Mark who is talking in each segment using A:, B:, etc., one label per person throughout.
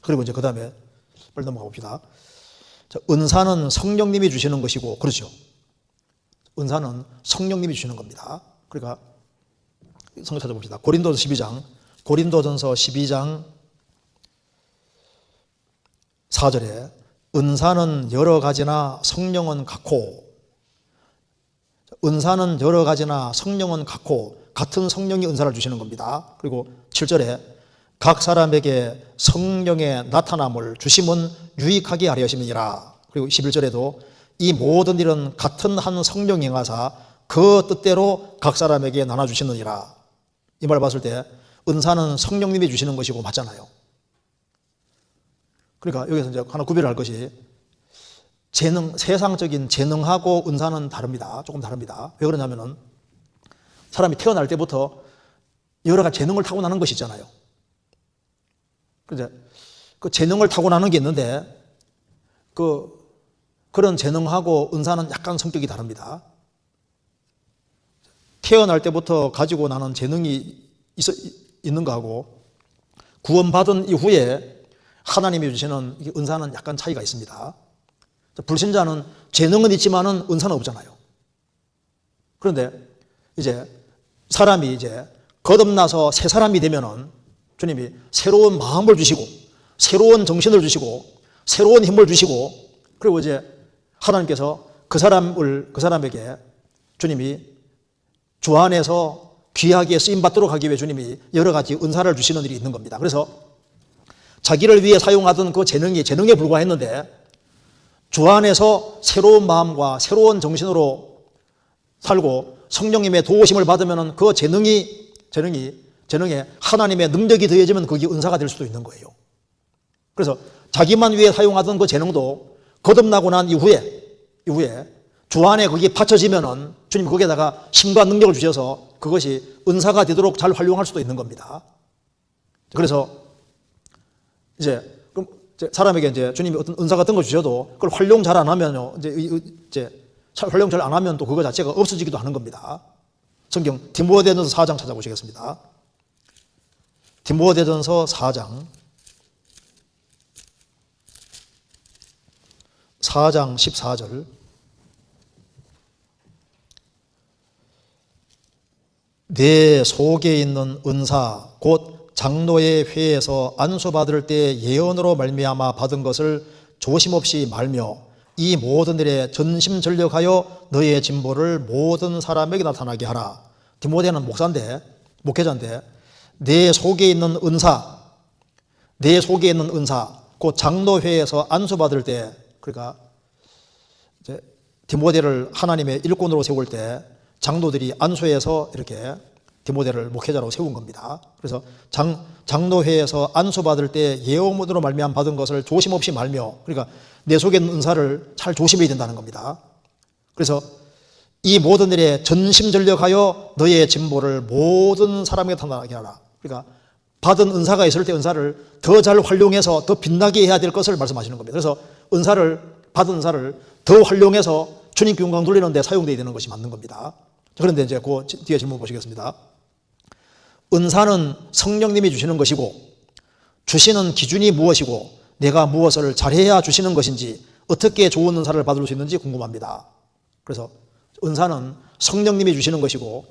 A: 그리고 이제 그 다음에 빨리 넘어가 봅시다. 자, 은사는 성령님이 주시는 것이고, 그렇죠. 은사는 성령님이 주시는 겁니다. 그러니까 성경 찾아봅시다. 고린도전서 12장 4절에 은사는 여러 가지나 성령은 같고, 은사는 여러 가지나 성령은 같고 같은 성령이 은사를 주시는 겁니다. 그리고 7절에 각 사람에게 성령의 나타남을 주심은 유익하게 하려 하심이니라. 그리고 11절에도 이 모든 일은 같은 한 성령이 행하사 그 뜻대로 각 사람에게 나눠주시느니라. 이 말을 봤을 때 은사는 성령님이 주시는 것이고 맞잖아요. 그러니까 여기서 이제 하나 구별할 것이 세상적인 재능하고 은사는 다릅니다. 조금 다릅니다. 왜 그러냐면은 사람이 태어날 때부터 여러 가지 재능을 타고나는 것이 있잖아요. 그 재능을 타고나는 게 있는데 그런 재능하고 은사는 약간 성격이 다릅니다. 태어날 때부터 가지고 나는 재능이 있는 거하고 구원받은 이후에 하나님이 주시는 은사는 약간 차이가 있습니다. 불신자는 재능은 있지만은 은사는 없잖아요. 그런데 이제 사람이 이제 거듭나서 새 사람이 되면은 주님이 새로운 마음을 주시고 새로운 정신을 주시고 새로운 힘을 주시고 그리고 이제 하나님께서 그 사람에게 주님이 주 안에서 귀하게 쓰임받도록 하기 위해 주님이 여러 가지 은사를 주시는 일이 있는 겁니다. 그래서 자기를 위해 사용하던 그 재능에 불과했는데 주 안에서 새로운 마음과 새로운 정신으로 살고 성령님의 도우심을 받으면 그 재능에 하나님의 능력이 더해지면 그게 은사가 될 수도 있는 거예요. 그래서 자기만 위해 사용하던 그 재능도 거듭나고 난 이후에 주 안에 그게 받쳐지면은 주님 거기에다가 힘과 능력을 주셔서 그것이 은사가 되도록 잘 활용할 수도 있는 겁니다. 그래서 이제 사람에게 이제 주님이 어떤 은사 같은 거 주셔도 그걸 활용 잘 안 하면요, 활용 잘 안 하면 또 그거 자체가 없어지기도 하는 겁니다. 성경 디모데전서 4장 찾아보시겠습니다. 디모데전서 4장 14절. 내 속에 있는 은사 곧 장로의 회에서 안수받을 때 예언으로 말미암아 받은 것을 조심없이 말며 이 모든 일에 전심전력하여 너의 진보를 모든 사람에게 나타나게 하라. 디모데는 목회자인데 내 속에 있는 은사 곧 장로회에서 안수받을 때, 그러니까 이제 디모데를 하나님의 일꾼으로 세울 때 장로들이 안수해서 이렇게 디모데를 목회자로 세운 겁니다. 그래서 장로회에서 안수받을 때 예언으로 말미암아 받은 것을 조심없이 말며, 그러니까 내 속에 있는 은사를 잘 조심해야 된다는 겁니다. 그래서 이 모든 일에 전심전력하여 너의 진보를 모든 사람에게 나타나게 하라. 그러니까 받은 은사가 있을 때 은사를 더 잘 활용해서 더 빛나게 해야 될 것을 말씀하시는 겁니다. 그래서 받은 은사를 더 활용해서 주님께 영광 돌리는 데 사용되어야 되는 것이 맞는 겁니다. 그런데 이제 그 뒤에 질문 보시겠습니다. 은사는 성령님이 주시는 것이고 주시는 기준이 무엇이고 내가 무엇을 잘해야 주시는 것인지 어떻게 좋은 은사를 받을 수 있는지 궁금합니다. 그래서 은사는 성령님이 주시는 것이고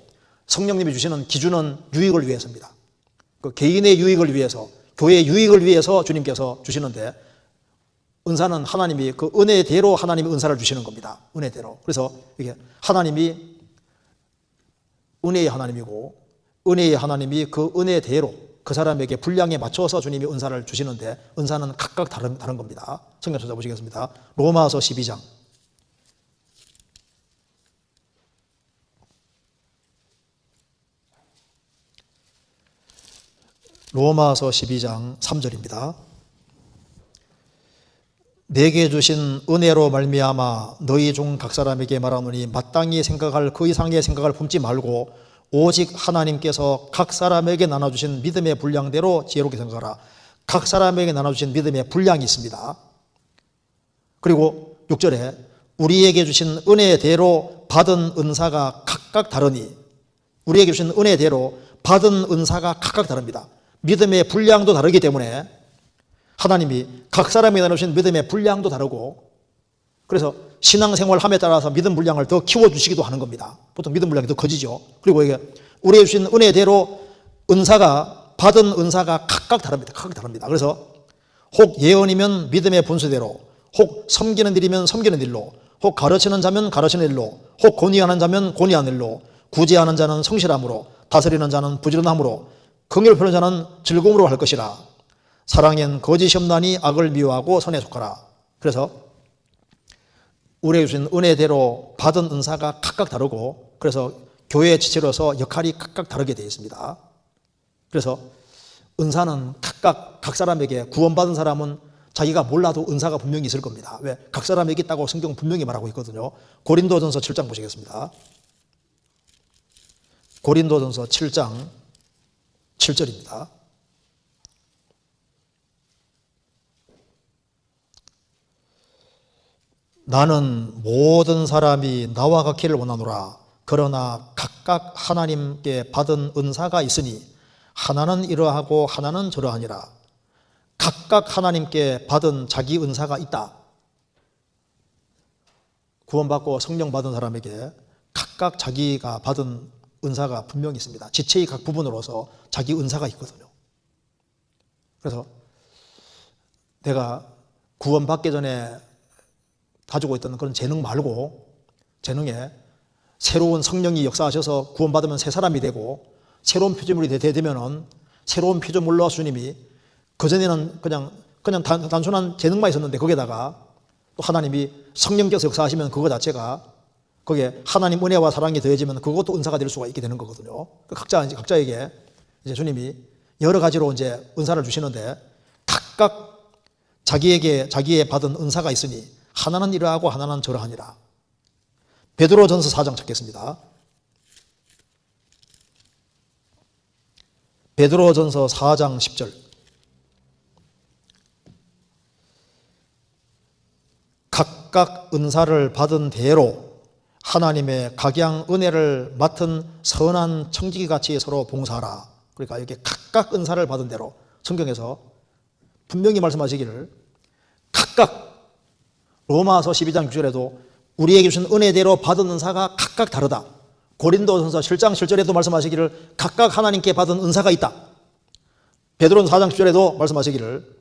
A: 성령님이 주시는 기준은 유익을 위해서입니다. 그 개인의 유익을 위해서, 교회의 유익을 위해서 주님께서 주시는데 은사는 하나님이 그 은혜대로 하나님이 은사를 주시는 겁니다. 은혜대로. 그래서 이게 하나님이 은혜의 하나님이고 은혜의 하나님이 그 은혜대로 그 사람에게 분량에 맞춰서 주님이 은사를 주시는데 은사는 각각 다른 겁니다. 성경 찾아보시겠습니다. 로마서 12장. 로마서 12장 3절입니다. 내게 주신 은혜로 말미암아 너희 중 각 사람에게 말하노니 마땅히 생각할 그 이상의 생각을 품지 말고 오직 하나님께서 각 사람에게 나눠주신 믿음의 분량대로 지혜롭게 생각하라. 각 사람에게 나눠주신 믿음의 분량이 있습니다. 그리고 6절에 우리에게 주신 은혜대로 받은 은사가 각각 다르니, 우리에게 주신 은혜대로 받은 은사가 각각 다릅니다. 믿음의 분량도 다르기 때문에 하나님이 각 사람에게 나누신 믿음의 분량도 다르고, 그래서 신앙생활함에 따라서 믿음 분량을 더 키워주시기도 하는 겁니다. 보통 믿음 분량이 더 커지죠. 그리고 이게 우리에게 주신 은혜대로 받은 은사가 각각 다릅니다. 각각 다릅니다. 그래서 혹 예언이면 믿음의 분수대로, 혹 섬기는 일이면 섬기는 일로, 혹 가르치는 자면 가르치는 일로, 혹 권위하는 자면 권위하는 일로, 구제하는 자는 성실함으로, 다스리는 자는 부지런함으로, 긍휼을 베푸는 자는 즐거움으로 할 것이라. 사랑엔 거짓이 없나니 악을 미워하고 선에 속하라. 그래서 우리에게 주신 은혜대로 받은 은사가 각각 다르고, 그래서 교회의 지체로서 역할이 각각 다르게 되어 있습니다. 그래서 은사는 각 사람에게, 구원받은 사람은 자기가 몰라도 은사가 분명히 있을 겁니다. 왜? 각 사람에게 있다고 성경은 분명히 말하고 있거든요. 고린도전서 7장 보시겠습니다. 고린도전서 7장 7절입니다. 나는 모든 사람이 나와 같기를 원하노라. 그러나 각각 하나님께 받은 은사가 있으니 하나는 이러하고 하나는 저러하니라. 각각 하나님께 받은 자기 은사가 있다. 구원받고 성령 받은 사람에게 각각 자기가 받은 은사가 분명히 있습니다. 지체의 각 부분으로서 자기 은사가 있거든요. 그래서 내가 구원받기 전에 가지고 있던 그런 재능 말고, 재능에 새로운 성령이 역사하셔서 구원받으면 새 사람이 되고, 새로운 피조물이 되면은 새로운 피조물로 주님이, 그전에는 그냥 단순한 재능만 있었는데 거기에다가 또 하나님이 성령께서 역사하시면 그거 자체가, 거기에 하나님 은혜와 사랑이 더해지면 그것도 은사가 될 수가 있게 되는 거거든요. 각자에게 이제 주님이 여러 가지로 이제 은사를 주시는데, 각각 자기의 받은 은사가 있으니 하나는 이러하고 하나는 저러하니라. 베드로전서 4장 찾겠습니다. 베드로전서 4장 10절. 각각 은사를 받은 대로 하나님의 각양 은혜를 맡은 선한 청지기같이 서로 봉사하라. 그러니까 이렇게 각각 은사를 받은 대로, 성경에서 분명히 말씀하시기를 각각, 로마서 12장 6절에도 우리에게 주신 은혜대로 받은 은사가 각각 다르다. 고린도전서 7장 7절에도 말씀하시기를 각각 하나님께 받은 은사가 있다. 베드로전서 4장 10절에도 말씀하시기를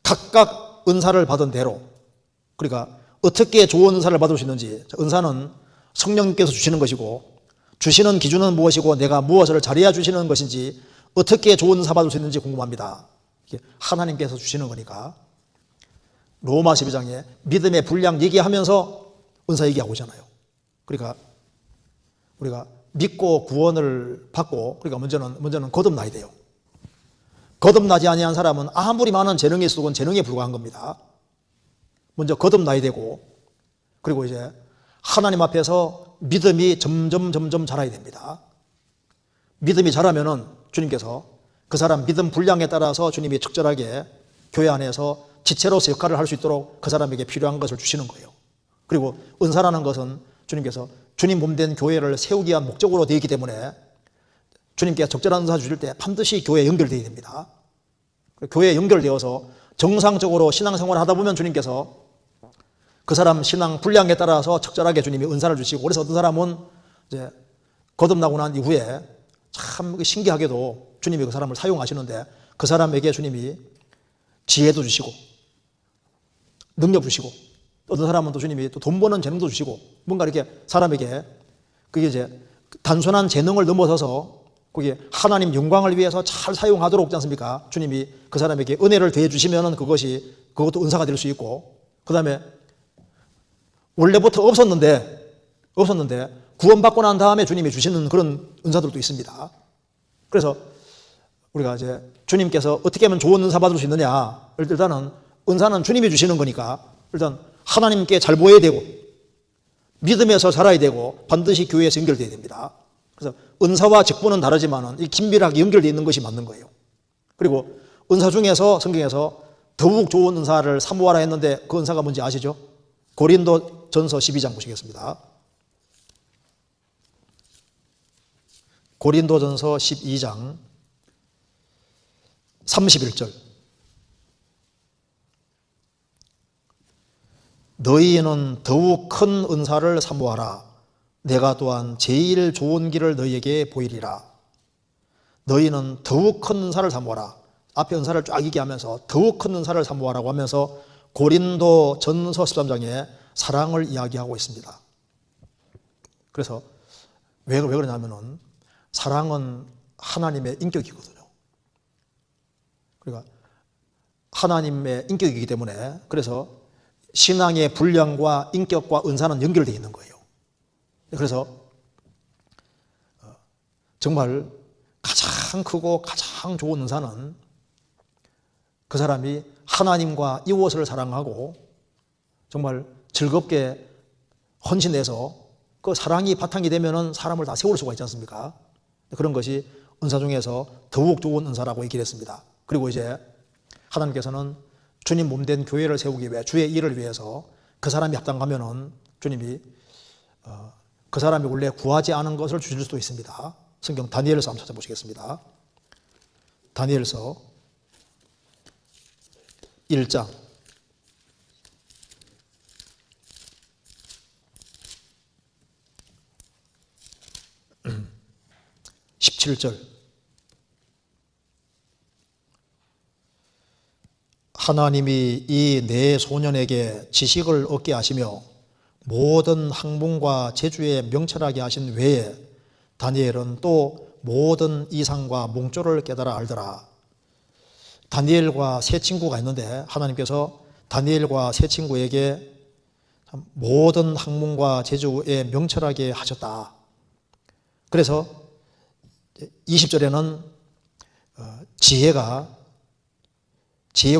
A: 각각 은사를 받은 대로, 그러니까 어떻게 좋은 은사를 받을 수 있는지, 은사는 성령님께서 주시는 것이고, 주시는 기준은 무엇이고 내가 무엇을 잘해야 주시는 것인지, 어떻게 좋은 은사 받을 수 있는지 궁금합니다. 하나님께서 주시는 거니까. 로마 12장에 믿음의 분량 얘기하면서 은사 얘기하고 있잖아요. 그러니까 우리가 믿고 구원을 받고, 그러니까 먼저는 거듭나야 돼요. 거듭나지 아니한 사람은 아무리 많은 재능이 있어도 그건 재능에 불과한 겁니다. 먼저 거듭나야 되고, 그리고 이제 하나님 앞에서 믿음이 점점 자라야 됩니다. 믿음이 자라면은 주님께서 그 사람 믿음 분량에 따라서 주님이 적절하게 교회 안에서 지체로서 역할을 할 수 있도록 그 사람에게 필요한 것을 주시는 거예요. 그리고 은사라는 것은 주님께서 주님 몸된 교회를 세우기 위한 목적으로 되어 있기 때문에 주님께 적절한 은사 주실 때 반드시 교회에 연결되어야 됩니다. 교회에 연결되어서 정상적으로 신앙생활을 하다 보면 주님께서 그 사람 신앙 분량에 따라서 적절하게 주님이 은사를 주시고, 그래서 어떤 사람은 이제 거듭나고 난 이후에 참 신기하게도 주님이 그 사람을 사용하시는데, 그 사람에게 주님이 지혜도 주시고 능력 주시고, 어떤 사람은 또 주님이 또 돈 버는 재능도 주시고, 뭔가 이렇게 사람에게 그게 이제 단순한 재능을 넘어서서 거기에 하나님 영광을 위해서 잘 사용하도록 하지 않습니까? 주님이 그 사람에게 은혜를 더해 주시면은 그것도 은사가 될 수 있고, 그 다음에 원래부터 없었는데 구원받고 난 다음에 주님이 주시는 그런 은사들도 있습니다. 그래서 우리가 이제 주님께서 어떻게 하면 좋은 은사 받을 수 있느냐, 일단은 은사는 주님이 주시는 거니까 일단 하나님께 잘 보여야 되고, 믿음에서 자라야 되고, 반드시 교회에서 연결되어야 됩니다. 그래서 은사와 직분은 다르지만은 이 긴밀하게 연결되어 있는 것이 맞는 거예요. 그리고 은사 중에서 성경에서 더욱 좋은 은사를 사모하라 했는데 그 은사가 뭔지 아시죠? 고린도전서 12장 보시겠습니다. 고린도전서 12장 31절. 너희는 더욱 큰 은사를 사모하라. 내가 또한 제일 좋은 길을 너희에게 보이리라. 너희는 더욱 큰 은사를 사모하라. 앞에 은사를 쫙 얘기하면서 더욱 큰 은사를 사모하라고 하면서 고린도 전서 13장에 사랑을 이야기하고 있습니다. 그래서 왜 그러냐면은 사랑은 하나님의 인격이거든요. 그러니까 하나님의 인격이기 때문에 그래서 신앙의 분량과 인격과 은사는 연결되어 있는 거예요. 그래서 정말 가장 크고 가장 좋은 은사는 그 사람이 하나님과 이웃을 사랑하고 정말 즐겁게 헌신해서 그 사랑이 바탕이 되면은 사람을 다 세울 수가 있지 않습니까? 그런 것이 은사 중에서 더욱 좋은 은사라고 얘기를 했습니다. 그리고 이제 하나님께서는 주님 몸된 교회를 세우기 위해 주의 일을 위해서 그 사람이 합당하면은 주님이 그 사람이 원래 구하지 않은 것을 주실 수도 있습니다. 성경 다니엘서 한번 찾아보시겠습니다. 다니엘서 1장 17절 하나님이 이 네 소년에게 지식을 얻게 하시며 모든 학문과 재주에 명철하게 하신 외에 다니엘은 또 모든 이상과 몽조를 깨달아 알더라. 다니엘과 세 친구가 있는데 하나님께서 다니엘과 세 친구에게 모든 학문과 재주에 명철하게 하셨다. 그래서 20절에는 지혜와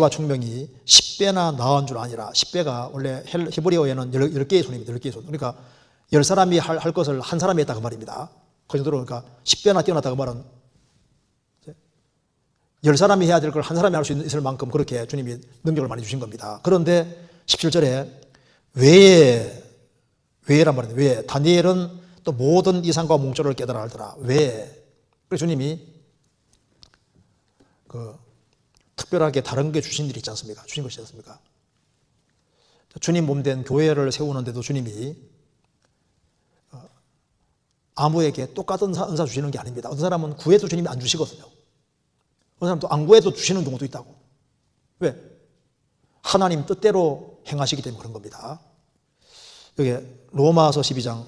A: 총명이 10배나 나은 줄 아니라 10배가 원래 히브리어에는 10개의 손입니다. 10개의 손. 그러니까 10사람이 할 것을 한 사람이 했다 그 말입니다. 그 정도로 그러니까 10배나 뛰어났다 그 말은 10사람이 해야 될 걸 한 사람이 할 수 있을 만큼 그렇게 주님이 능력을 많이 주신 겁니다. 그런데 17절에 왜란 말인데 왜 다니엘은 또 모든 이상과 몽조를 깨달아 알더라. 왜? 그래서 주님이 특별하게 다른 게 주신 일이 있지 않습니까? 주신 것이지 않습니까? 주님 몸된 교회를 세우는데도 주님이 아무에게 똑같은 은사 주시는 게 아닙니다. 어떤 사람은 구해도 주님이 안 주시거든요. 어떤 사람은 또 안 구해도 주시는 경우도 있다고. 왜? 하나님 뜻대로 행하시기 때문에 그런 겁니다. 여기 로마서 12장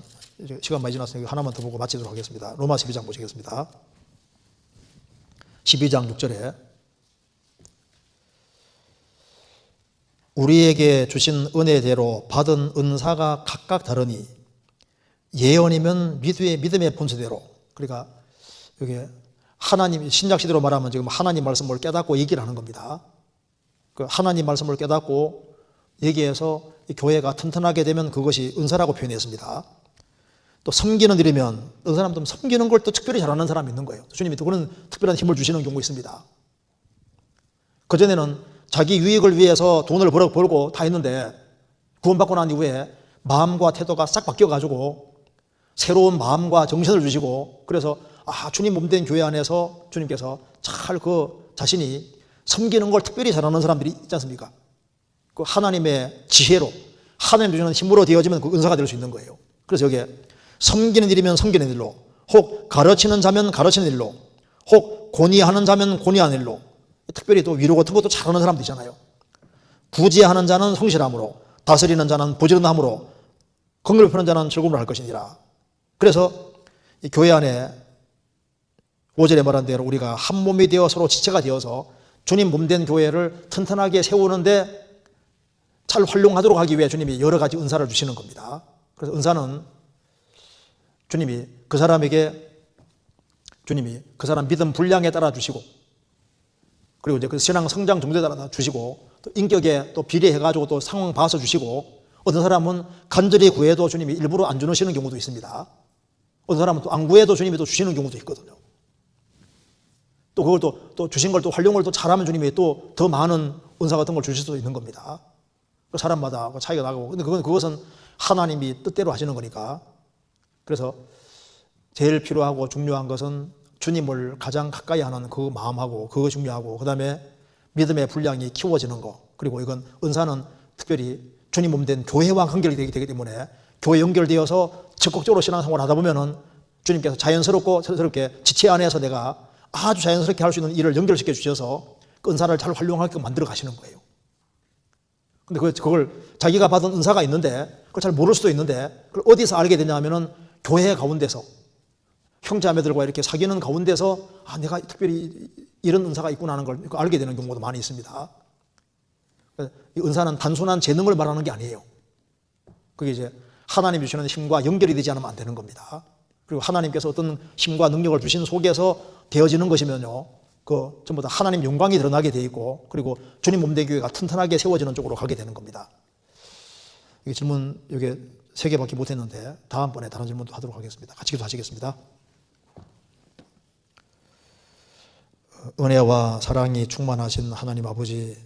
A: 시간 많이 지났으니까 하나만 더 보고 마치도록 하겠습니다. 로마 12장 보시겠습니다. 12장 6절에 우리에게 주신 은혜대로 받은 은사가 각각 다르니 예언이면 믿음의 본체대로 그러니까 여기 하나님 신약시대로 말하면 지금 하나님 말씀을 깨닫고 얘기를 하는 겁니다. 그 하나님 말씀을 깨닫고 얘기해서 이 교회가 튼튼하게 되면 그것이 은사라고 표현했습니다. 또 섬기는 일이면 어떤 사람들은 섬기는 걸 또 특별히 잘하는 사람이 있는 거예요. 주님이 또 그런 특별한 힘을 주시는 경우가 있습니다. 그전에는 자기 유익을 위해서 돈을 벌고 다 했는데 구원받고 난 이후에 마음과 태도가 싹 바뀌어가지고 새로운 마음과 정신을 주시고 그래서 주님 몸된 교회 안에서 주님께서 잘 그 자신이 섬기는 걸 특별히 잘하는 사람들이 있지 않습니까? 그 하나님의 지혜로 하나님 주시는 힘으로 되어지면 그 은사가 될 수 있는 거예요. 그래서 여기에 섬기는 일이면 섬기는 일로 혹 가르치는 자면 가르치는 일로 혹 권위하는 자면 권위하는 일로 특별히 또 위로 같은 것도 잘하는 사람도 있잖아요. 구제하는 자는 성실함으로 다스리는 자는 부지런함으로 긍휼을 펴는 자는 즐거움을 할 것이니라. 그래서 이 교회 안에 5절에 말한 대로 우리가 한 몸이 되어 서로 지체가 되어서 주님 몸된 교회를 튼튼하게 세우는데 잘 활용하도록 하기 위해 주님이 여러 가지 은사를 주시는 겁니다. 그래서 은사는 주님이 그 사람 믿음 분량에 따라 주시고 그리고 이제 그 신앙 성장 정도에 따라 주시고 또 인격에 또 비례해가지고 또 상황 봐서 주시고 어떤 사람은 간절히 구해도 주님이 일부러 안 주시는 경우도 있습니다. 어떤 사람은 또 안 구해도 주님이 또 주시는 경우도 있거든요. 또 그걸 또 주신 걸 또 활용을 또 잘하면 주님이 또 더 많은 은사 같은 걸 주실 수도 있는 겁니다. 사람마다 차이가 나고 근데 그것은 하나님이 뜻대로 하시는 거니까. 그래서 제일 필요하고 중요한 것은 주님을 가장 가까이 하는 그 마음하고 그거 중요하고 그 다음에 믿음의 분량이 키워지는 거 그리고 이건 은사는 특별히 주님 몸 된 교회와 연결되기 되기 때문에 교회 연결되어서 적극적으로 신앙생활을 하다 보면은 주님께서 자연스럽게 지체 안에서 내가 아주 자연스럽게 할 수 있는 일을 연결시켜 주셔서 그 은사를 잘 활용하게끔 만들어 가시는 거예요. 근데 그걸 자기가 받은 은사가 있는데 그걸 잘 모를 수도 있는데 그걸 어디서 알게 되냐 하면은 교회 가운데서 형제자매들과 이렇게 사귀는 가운데서 내가 특별히 이런 은사가 있구나 하는 걸 알게 되는 경우도 많이 있습니다. 이 은사는 단순한 재능을 말하는 게 아니에요. 그게 이제 하나님 주시는 힘과 연결이 되지 않으면 안 되는 겁니다. 그리고 하나님께서 어떤 힘과 능력을 주신 속에서 되어지는 것이면요, 그 전부 다 하나님 영광이 드러나게 돼 있고, 그리고 주님 몸된 교회가 튼튼하게 세워지는 쪽으로 가게 되는 겁니다. 이게 질문 이게 3개밖에 못했는데 다음번에 다른 질문도 하도록 하겠습니다. 같이 기도하시겠습니다. 은혜와 사랑이 충만하신 하나님 아버지,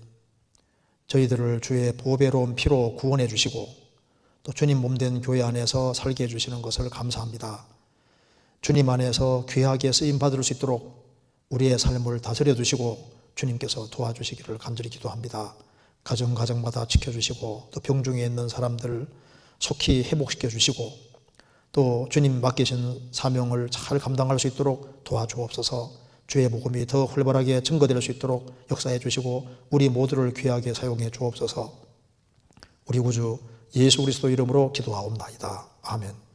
A: 저희들을 주의 보배로운 피로 구원해 주시고 또 주님 몸된 교회 안에서 살게 해주시는 것을 감사합니다. 주님 안에서 귀하게 쓰임받을 수 있도록 우리의 삶을 다스려 주시고 주님께서 도와주시기를 간절히 기도합니다. 가정마다 지켜주시고 또 병중에 있는 사람들 속히 회복시켜 주시고 또 주님 맡기신 사명을 잘 감당할 수 있도록 도와주옵소서. 주의 복음이 더 활발하게 증거될 수 있도록 역사해 주시고 우리 모두를 귀하게 사용해 주옵소서. 우리 구주 예수 그리스도 이름으로 기도하옵나이다. 아멘.